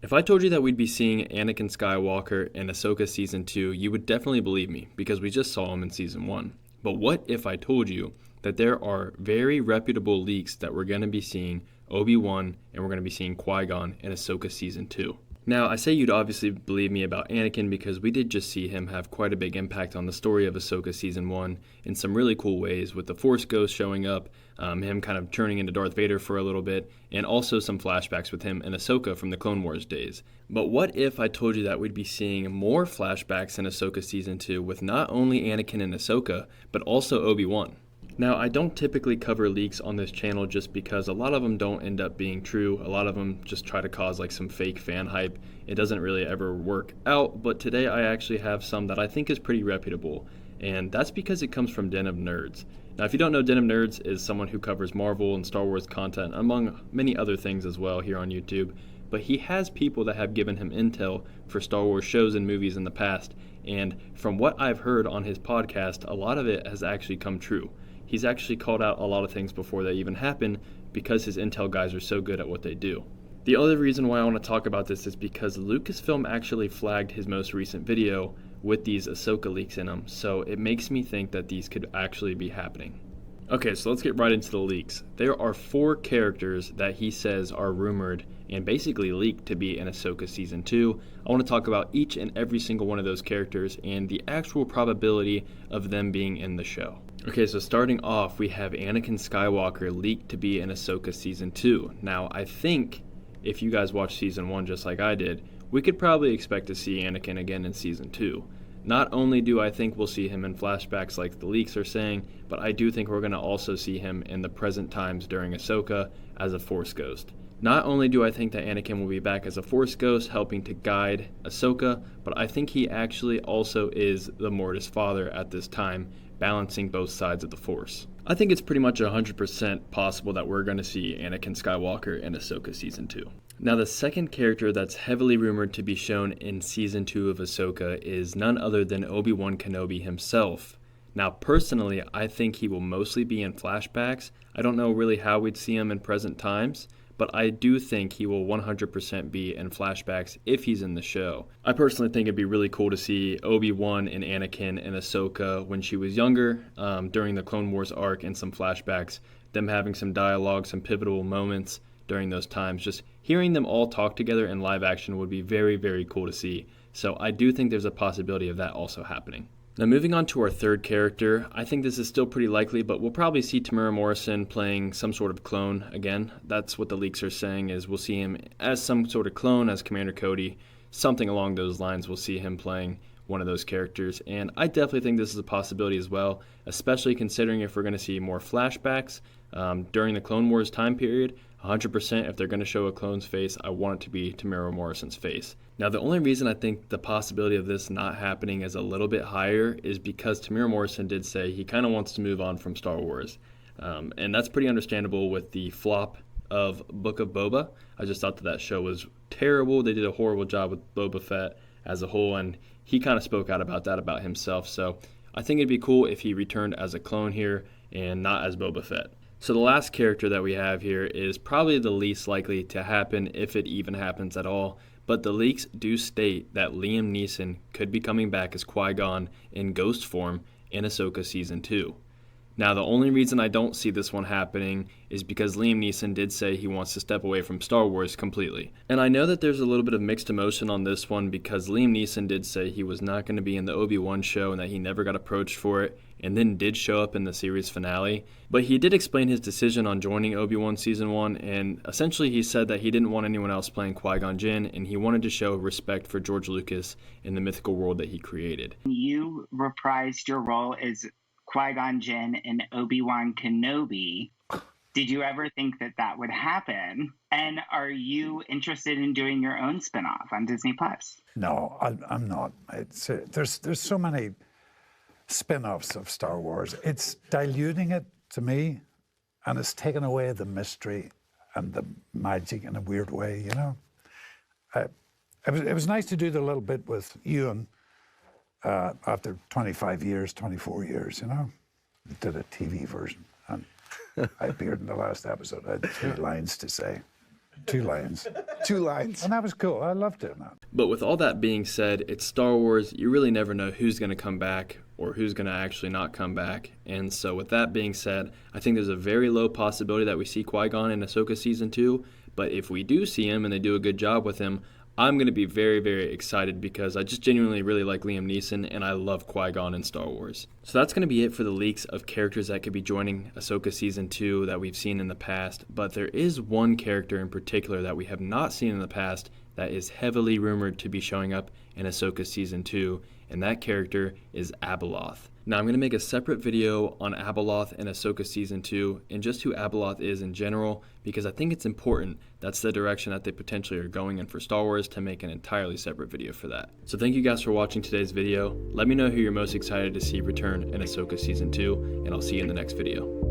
If I told you that we'd be seeing Anakin Skywalker in Ahsoka Season 2, you would definitely believe me because we just saw him in Season 1. But what if I told you that there are very reputable leaks that we're going to be seeing Obi-Wan and we're going to be seeing Qui-Gon in Ahsoka Season 2? Now, I say you'd obviously believe me about Anakin because we did just see him have quite a big impact on the story of Ahsoka Season 1 in some really cool ways, with the Force Ghost showing up, him kind of turning into Darth Vader for a little bit, and also some flashbacks with him and Ahsoka from the Clone Wars days. But what if I told you that we'd be seeing more flashbacks in Ahsoka Season 2 with not only Anakin and Ahsoka, but also Obi-Wan? Now, I don't typically cover leaks on this channel just because a lot of them don't end up being true. A lot of them just try to cause like some fake fan hype. It doesn't really ever work out, but today I actually have some that I think is pretty reputable, and that's because it comes from Den of Nerds. Now, if you don't know, Den of Nerds is someone who covers Marvel and Star Wars content, among many other things as well here on YouTube, but he has people that have given him intel for Star Wars shows and movies in the past, and from what I've heard on his podcast, a lot of it has actually come true. He's actually called out a lot of things before they even happen because his intel guys are so good at what they do. The other reason why I want to talk about this is because Lucasfilm actually flagged his most recent video with these Ahsoka leaks in them, so it makes me think that these could actually be happening. Okay, so let's get right into the leaks. There are 4 characters that he says are rumored and basically leaked to be in Ahsoka Season 2. I want to talk about each and every single one of those characters and the actual probability of them being in the show. Okay, so starting off, we have Anakin Skywalker leaked to be in Ahsoka Season 2. Now, I think if you guys watched Season 1 just like I did, we could probably expect to see Anakin again in Season 2. Not only do I think we'll see him in flashbacks like the leaks are saying, but I do think we're going to also see him in the present times during Ahsoka as a Force Ghost. Not only do I think that Anakin will be back as a Force Ghost helping to guide Ahsoka, but I think he actually also is the Mortis father at this time, balancing both sides of the Force. I think it's pretty much 100% possible that we're going to see Anakin Skywalker in Ahsoka Season 2. Now, the second character that's heavily rumored to be shown in Season 2 of Ahsoka is none other than Obi-Wan Kenobi himself. Now, personally, I think he will mostly be in flashbacks. I don't know really how we'd see him in present times, but I do think he will 100% be in flashbacks if he's in the show. I personally think it'd be really cool to see Obi-Wan and Anakin and Ahsoka when she was younger, during the Clone Wars arc, and some flashbacks, them having some dialogue, some pivotal moments during those times. Just hearing them all talk together in live action would be very, very cool to see. So I do think there's a possibility of that also happening. Now, moving on to our third character, I think this is still pretty likely, but we'll probably see Temuera Morrison playing some sort of clone again. That's what the leaks are saying, is we'll see him as some sort of clone, as Commander Cody, something along those lines. We'll see him playing one of those characters, and I definitely think this is a possibility as well, especially considering if we're going to see more flashbacks during the Clone Wars time period. 100% if they're going to show a clone's face, I want it to be Temuera Morrison's face. Now, the only reason I think the possibility of this not happening is a little bit higher is because Temuera Morrison did say he kind of wants to move on from Star Wars. And that's pretty understandable with the flop of Book of Boba. I just thought that show was terrible. They did a horrible job with Boba Fett as a whole, and he kind of spoke out about that about himself. So I think it'd be cool if he returned as a clone here and not as Boba Fett. So the last character that we have here is probably the least likely to happen, if it even happens at all, but the leaks do state that Liam Neeson could be coming back as Qui-Gon in ghost form in Ahsoka Season 2. Now, the only reason I don't see this one happening is because Liam Neeson did say he wants to step away from Star Wars completely. And I know that there's a little bit of mixed emotion on this one because Liam Neeson did say he was not going to be in the Obi-Wan show and that he never got approached for it, and then did show up in the series finale. But he did explain his decision on joining Obi-Wan Season 1, and essentially he said that he didn't want anyone else playing Qui-Gon Jinn, and he wanted to show respect for George Lucas in the mythical world that he created. You reprised your role as Qui-Gon Jinn and Obi-Wan Kenobi. Did you ever think that that would happen? And are you interested in doing your own spinoff on Disney Plus? No, I'm not. There's so many spin-offs of Star Wars. It's diluting it to me, and it's taken away the mystery and the magic in a weird way, you know. It was nice to do the little bit with Ewan after 25 years, 24 years, you know. Did a TV version, and I appeared in the last episode. I had 3 lines to say. 2 lines. 2 lines. And that was cool. I loved doing that. But with all that being said, it's Star Wars. You really never know who's going to come back or who's going to actually not come back. And so with that being said, I think there's a very low possibility that we see Qui-Gon in Ahsoka Season 2. But if we do see him and they do a good job with him, I'm going to be very, very excited because I just genuinely really like Liam Neeson and I love Qui-Gon in Star Wars. So that's going to be it for the leaks of characters that could be joining Ahsoka Season 2 that we've seen in the past. But there is one character in particular that we have not seen in the past that is heavily rumored to be showing up in Ahsoka Season 2, and that character is Abaloth. Now, I'm going to make a separate video on Abaloth in Ahsoka Season 2 and just who Abaloth is in general, because I think it's important. That's the direction that they potentially are going in for Star Wars, to make an entirely separate video for that. So thank you guys for watching today's video. Let me know who you're most excited to see return in Ahsoka Season 2, and I'll see you in the next video.